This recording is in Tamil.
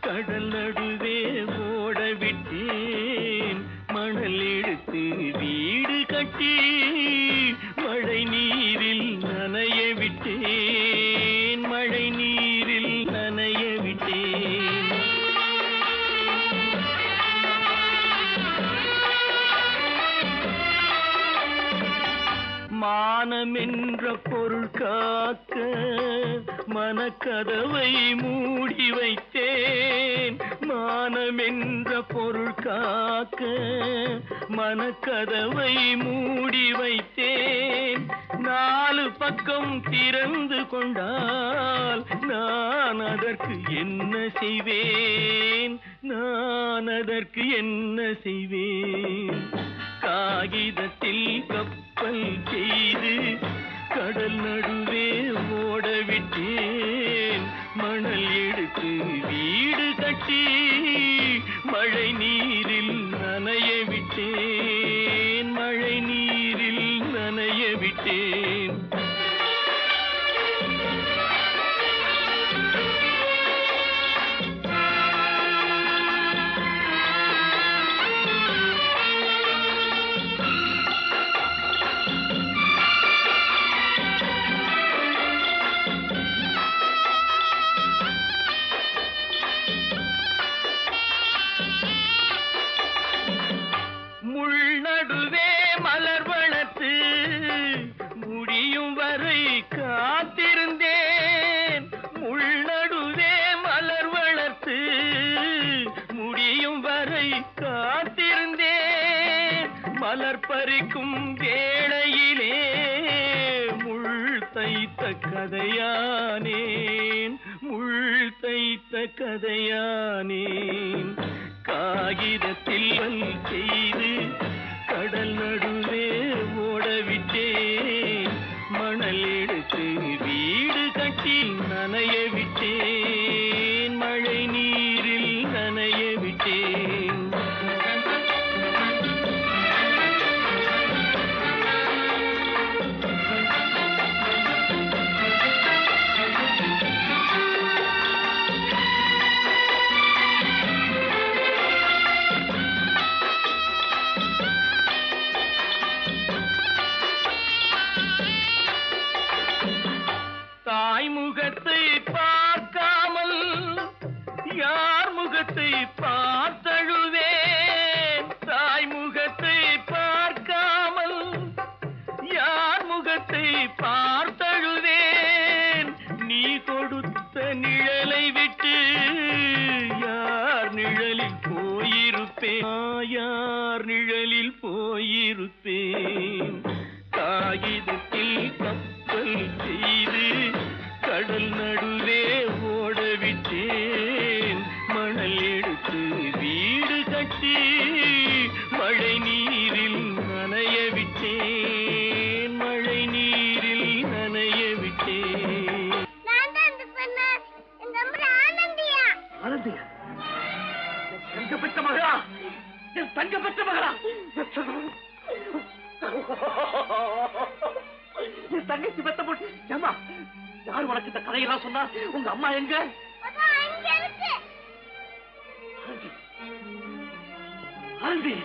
கடல் நடுவே ஓட விட்டேன் மணல் எடுத்து வீடு கட்டி மழை நீரில் நனைய விட்டேன் மழை நீரில் நனைய விட்டேன் மானம் என்ற பொருள் காக்க மனக்கதவை மூடி வைத்தேன் மானம் என்ற பொருள் காக்க மனக்கதவை மூடி வைத்தேன் நாலு பக்கம் திறந்து கொண்டால் நான் அதற்கு என்ன செய்வேன் நான் அதற்கு என்ன செய்வேன் காகிதத்தில் கப்பல் செய்து கடல் நடுவே ஓட விட்டேன் மணல் எடுத்து வீடு கட்டி மழை நீரில் நனைய விட்டேன் மழை நீரில் நனைய விட்டேன் காத்திருந்தேன் முள் நடுவே மலர் வளர்த்து முடியும் வரை காத்திருந்தேன் மலர் பறிக்கும் வேளையிலே முள் தைத்த கதையானேன் முள் தைத்த கதையானேன் காகிதத்தில் செய்து கடல் நடுவே ஓடவிட்டேன் மணல் எடுத்து வீடு கட்டி நனைய விட்டேன் மழை நீரில் நனைய விட்டேன் முகத்தை பார்க்காமல் யார் முகத்தை பார்த்தழுவேன் தாய் முகத்தை பார்க்காமல் யார் முகத்தை பார்த்தழுவேன் நீ கொடுத்த நிழலை விட்டு யார் நிழலில் போயிருப்பேன் யார் நிழலில் போயிருப்பேன் காகிதத்தில் கப்பல் செய்து கடல் நடுவே ஓடவிட்டேன் மணல் எடுத்து வீடு கட்டி மழை நீரில் நனைய விட்டேன் மழை நீரில் நனைய விட்டேன் ஆனந்தியா தங்க பெற்ற மகளா என் தங்க பெற்ற மகளா என் தங்கச்சி பெத்த போட்டு ஏமா யார் உனக்கு இந்த கதையெல்லாம் சொன்னா உங்க அம்மா எங்க ஆனந்தி